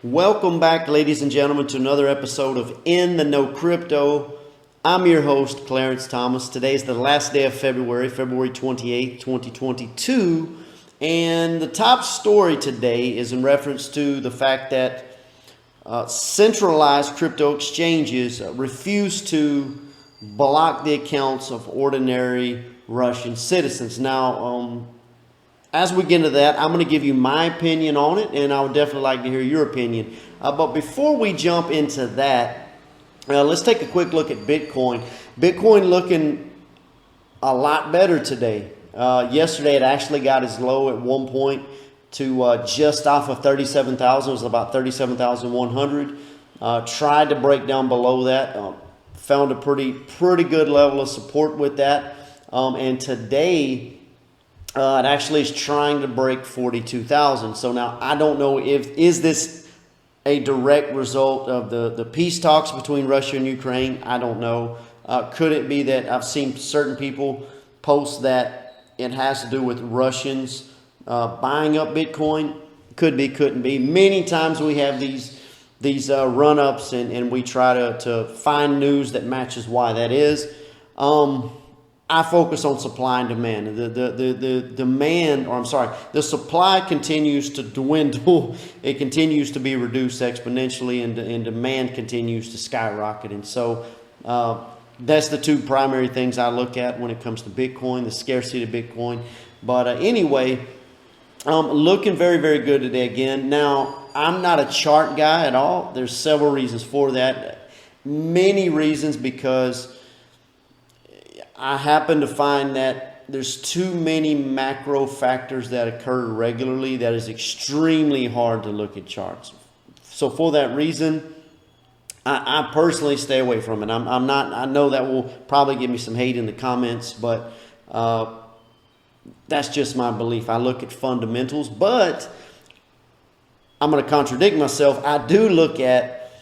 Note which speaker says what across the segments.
Speaker 1: Welcome back, ladies and gentlemen, to another episode of In the Know Crypto. I'm your host, Clarence Thomas. Today is the last day of February 28th, 2022. And the top story today is in reference to the fact that centralized crypto exchanges refuse to block the accounts of ordinary Russian citizens. Now, as we get into that, I'm going to give you my opinion on it, and I would definitely like to hear your opinion. But before we jump into that, let's take a quick look at Bitcoin. Bitcoin looking a lot better today. Yesterday, it actually got as low at one point to just off of 37,000. It was about 37,100. Tried to break down below that. Found a pretty good level of support with that. And today, it actually is trying to break 42,000. So now I don't know is this a direct result of the peace talks between Russia and Ukraine? I don't know. Could it be that I've seen certain people post that it has to do with Russians buying up Bitcoin? Could be, couldn't be. Many times we have these run-ups and we try to find news that matches why that is. I focus on supply and demand. The demand, or I'm sorry, the supply continues to dwindle. It continues to be reduced exponentially, and demand continues to skyrocket. And so that's the two primary things I look at when it comes to Bitcoin, the scarcity of Bitcoin. But anyway, looking very, very good today again. Now, I'm not a chart guy at all. There's several reasons for that. Many reasons because I happen to find that there's too many macro factors that occur regularly that is extremely hard to look at charts. So for that reason, I personally stay away from it. I'm not. I know that will probably give me some hate in the comments, but that's just my belief. I look at fundamentals, but I'm going to contradict myself. I do look at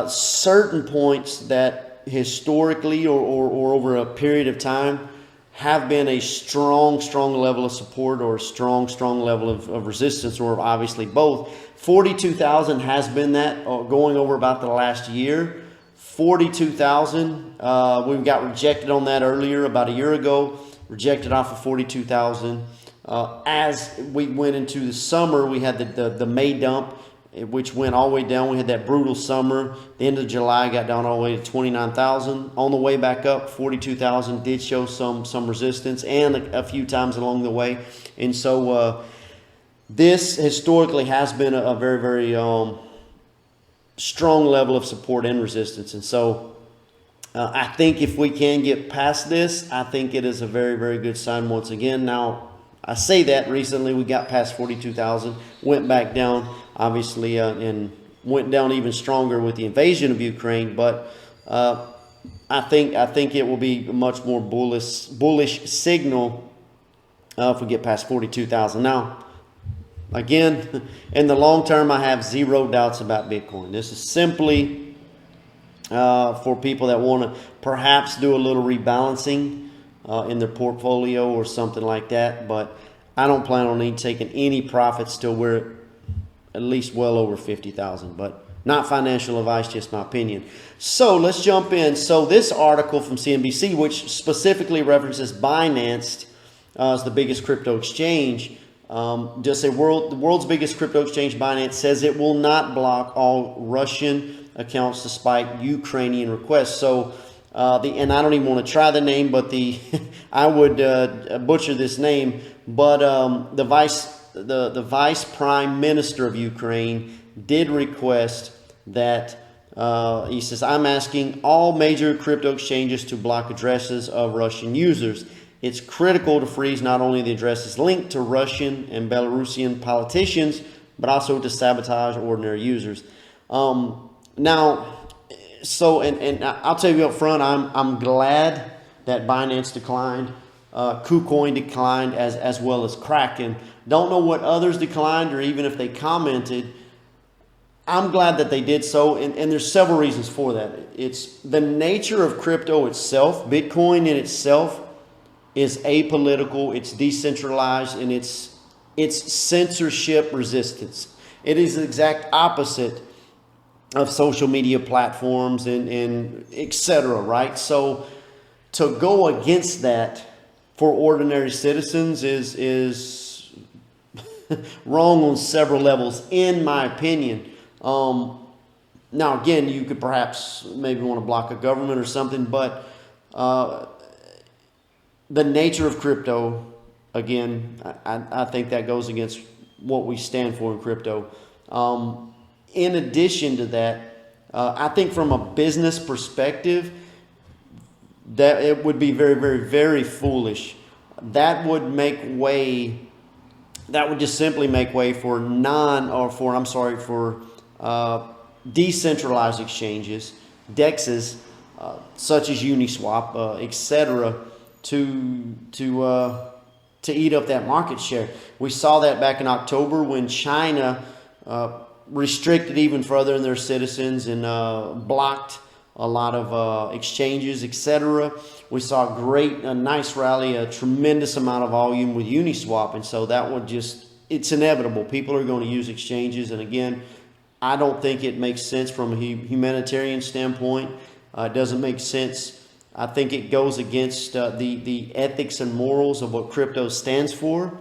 Speaker 1: certain points that historically or over a period of time have been a strong level of support or a strong level of resistance, or obviously both. 42,000 has been that going over about the last year. 42,000, we got rejected on that earlier about a year ago, rejected off of 42,000. As we went into the summer, we had the May dump, which went all the way down. We had that brutal summer. The end of July got down all the way to 29,000. On the way back up, 42,000 did show some resistance, and a few times along the way. And so this historically has been a very, very strong level of support and resistance. And so I think if we can get past this, I think it is a very, very good sign once again. Now, I say that recently we got past 42,000, went back down, obviously, and went down even stronger with the invasion of Ukraine. But I think it will be a much more bullish signal if we get past 42,000. Now, again, in the long term, I have zero doubts about Bitcoin. This is simply for people that want to perhaps do a little rebalancing in their portfolio or something like that, but I don't plan on taking any profits till we're at least well over 50,000. But not financial advice, just my opinion. So let's jump in. So this article from CNBC, which specifically references Binance as the biggest crypto exchange, just say the world's biggest crypto exchange, Binance, says it will not block all Russian accounts despite Ukrainian requests. So and I don't even want to try the name, but I would butcher this name. But the vice prime minister of Ukraine did request that he says, "I'm asking all major crypto exchanges to block addresses of Russian users. It's critical to freeze not only the addresses linked to Russian and Belarusian politicians, but also to sabotage ordinary users." Now. So, and I'll tell you up front, I'm glad that Binance declined, Kucoin declined, as well as Kraken. Don't know what others declined or even if they commented. I'm glad that they did so, and there's several reasons for that. It's the nature of crypto itself. Bitcoin in itself is apolitical, it's decentralized, and it's censorship resistance. It is the exact opposite of social media platforms and et cetera, right? So to go against that for ordinary citizens is wrong on several levels, in my opinion. Now, again, you could perhaps maybe want to block a government or something, but the nature of crypto, again, I think that goes against what we stand for in crypto. In addition to that, I think from a business perspective, that it would be very, very, very foolish. That would just simply make way for decentralized exchanges, DEXs, such as Uniswap, etc., to eat up that market share. We saw that back in October when China restricted even further in their citizens and blocked a lot of exchanges, etc. We saw a nice rally, a tremendous amount of volume with Uniswap, and so that would it's inevitable. People are going to use exchanges, and again, I don't think it makes sense from a humanitarian standpoint. It doesn't make sense. I think it goes against the ethics and morals of what crypto stands for,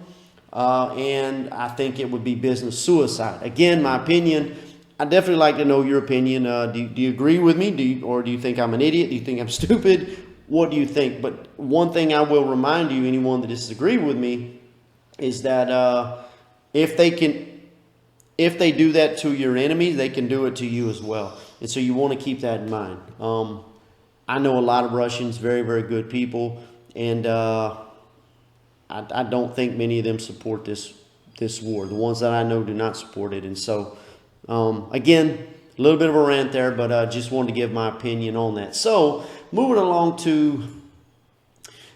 Speaker 1: and I think it would be business suicide. Again, my opinion. I'd definitely like to know your opinion. Do you agree with me? Or do you think I'm an idiot? Do you think I'm stupid? What do you think? But one thing I will remind you, anyone that disagrees with me, is that if they do that to your enemy, they can do it to you as well. And so you want to keep that in mind. I know a lot of Russians, very, very good people, and I don't think many of them support this war. The ones that I know do not support it. And so, again, a little bit of a rant there, but I just wanted to give my opinion on that. So, moving along to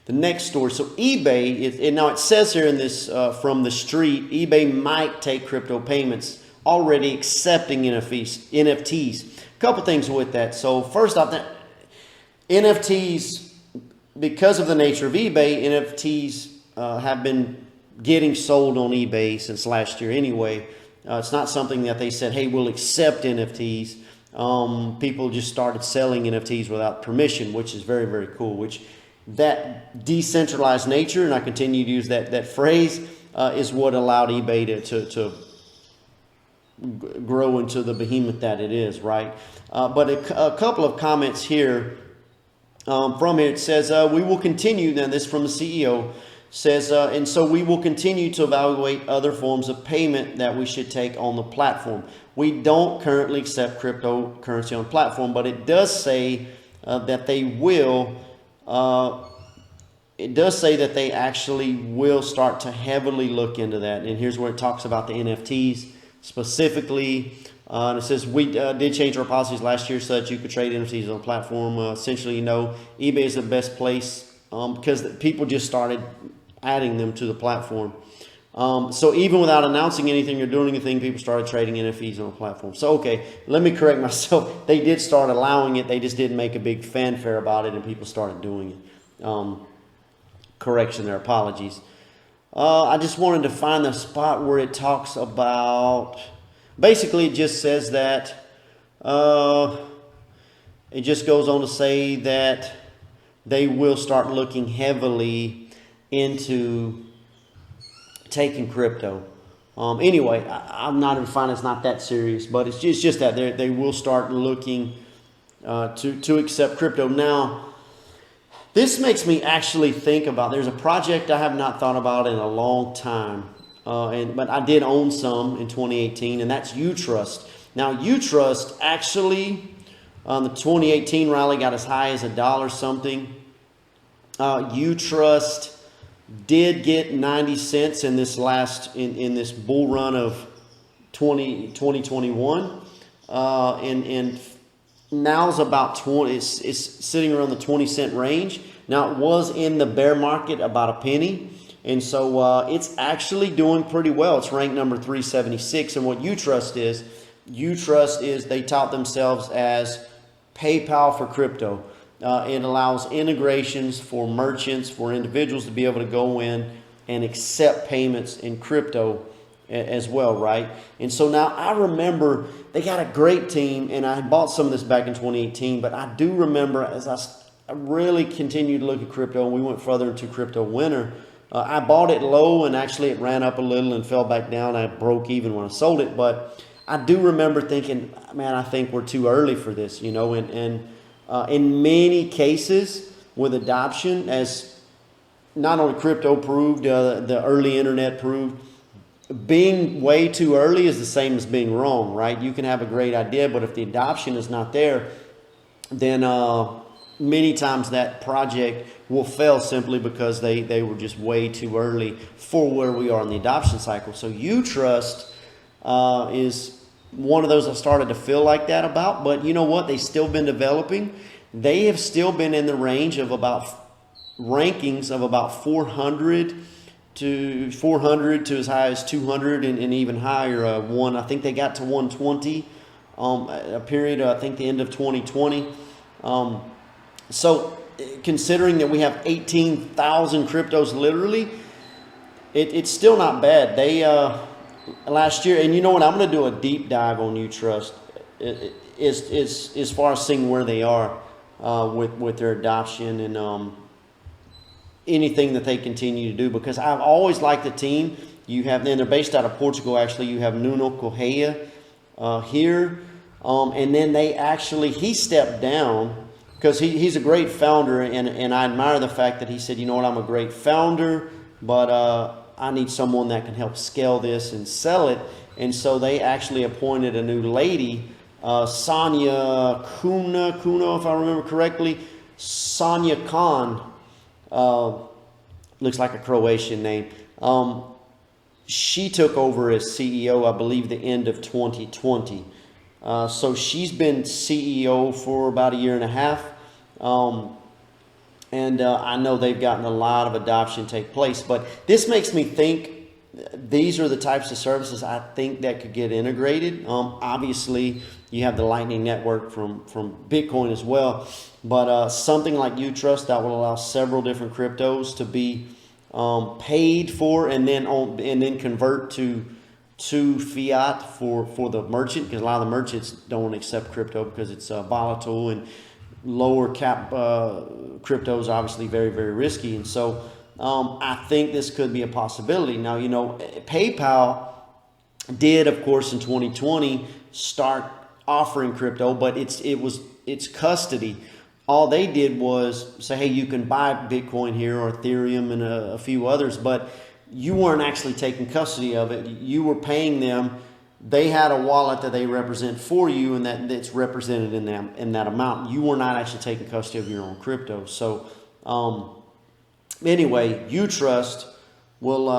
Speaker 1: the next story. So, eBay, now it says here in this from the street, eBay might take crypto payments, already accepting NFTs. A couple things with that. So, first off, NFTs, because of the nature of eBay, NFTs have been getting sold on eBay since last year anyway. It's not something that they said, hey, we'll accept NFTs. People just started selling NFTs without permission, which is very, very cool. Which that decentralized nature, and I continue to use that phrase, is what allowed eBay to grow into the behemoth that it is, right? But a couple of comments here from here. It says, we will continue, now this is from the CEO, says, and so we will continue to evaluate other forms of payment that we should take on the platform. We don't currently accept cryptocurrency on the platform, but it does say that they will. It does say that they actually will start to heavily look into that. And here's where it talks about the NFTs specifically. And it says, we did change our policies last year so that you could trade NFTs on the platform. Essentially, eBay is the best place because people just started adding them to the platform. So even without announcing anything or doing anything, people started trading NFTs on the platform. So, okay, let me correct myself. They did start allowing it. They just didn't make a big fanfare about it, and people started doing it. Correction there, apologies. I just wanted to find the spot where it talks about, basically it just says that, it just goes on to say that they will start looking heavily into taking crypto. Anyway, I'm not even finding it's not that serious, but it's just that they will start looking to accept crypto. Now, this makes me actually think about, there's a project I have not thought about in a long time, but I did own some in 2018, and that's UTrust. Now, UTrust actually, the 2018 rally got as high as $1 something. UTrust did get 90 cents in this in this bull run of 2021, and now's about 20. It's sitting around the 20-cent range. Now it was in the bear market about a penny, and so it's actually doing pretty well. It's ranked number 376. And what UTrust is they tout themselves as PayPal for crypto. It allows integrations for merchants, for individuals to be able to go in and accept payments in crypto as well, right? And so now I remember they got a great team, and I had bought some of this back in 2018, but I do remember as I really continued to look at crypto, and we went further into crypto winter, I bought it low, and actually it ran up a little and fell back down. I broke even when I sold it, but I do remember thinking, man, I think we're too early for this, you know, and in many cases with adoption, as not only crypto proved, the early internet proved, being way too early is the same as being wrong, right? You can have a great idea, but if the adoption is not there, then many times that project will fail simply because they were just way too early for where we are in the adoption cycle. So UTrust is one of those I started to feel like that about, but you know what? They've still been developing. They have still been in the range of about rankings of about 400 to as high as 200 and even higher. I think they got to 120 a period, I think the end of 2020. So considering that we have 18,000 cryptos literally, it's still not bad. They last year, and you know what, I'm going to do a deep dive on UTrust as far as seeing where they are with their adoption and anything that they continue to do, because I've always liked the team. You have, and they're based out of Portugal actually. You have Nuno Correia here, and then he stepped down because he's a great founder, and I admire the fact that he said, you know what, I'm a great founder, but I need someone that can help scale this and sell it. And so they actually appointed a new lady, Sonia Kuna, if I remember correctly, Sonia Khan. Looks like a Croatian name. She took over as CEO, I believe, the end of 2020. So she's been CEO for about a year and a half. And I know they've gotten a lot of adoption take place. But this makes me think these are the types of services I think that could get integrated. Obviously, you have the Lightning Network from Bitcoin as well. But something like UTrust that will allow several different cryptos to be paid for and then convert to fiat for the merchant, because a lot of the merchants don't accept crypto because it's volatile, and lower cap crypto is obviously very, very risky. And so I think this could be a possibility. Now, you know, PayPal did, of course, in 2020 start offering crypto, but it's custody. All they did was say, hey, you can buy Bitcoin here or Ethereum and a few others, but you weren't actually taking custody of it. You were paying them. They had a wallet that they represent for you, and that's represented in that amount. You were not actually taking custody of your own crypto. So anyway, UTrust will,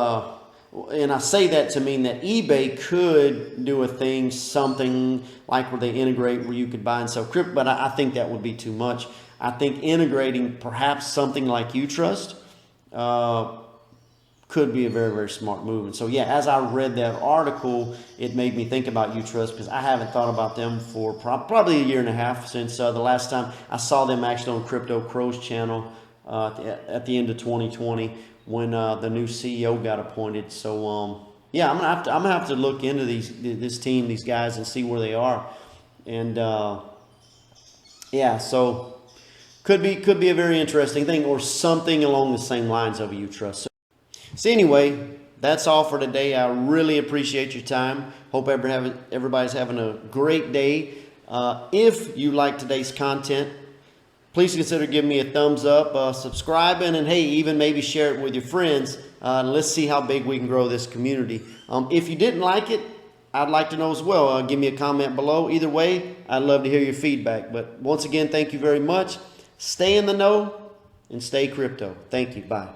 Speaker 1: and I say that to mean that eBay could do something like where they integrate where you could buy and sell crypto, but I think that would be too much. I think integrating perhaps something like UTrust could be a very, very smart move. And so, yeah, as I read that article, it made me think about UTrust, because I haven't thought about them for probably a year and a half since the last time I saw them actually on Crypto Crow's channel at the end of 2020 when the new CEO got appointed. So, yeah, I'm gonna have to look into this team, these guys, and see where they are. And yeah, so could be a very interesting thing, or something along the same lines of UTrust. So anyway, that's all for today. I really appreciate your time. Hope everybody's having a great day. If you like today's content, please consider giving me a thumbs up, subscribing, and hey, even maybe share it with your friends. Let's see how big we can grow this community. If you didn't like it, I'd like to know as well. Give me a comment below. Either way, I'd love to hear your feedback. But once again, thank you very much. Stay in the know and stay crypto. Thank you. Bye.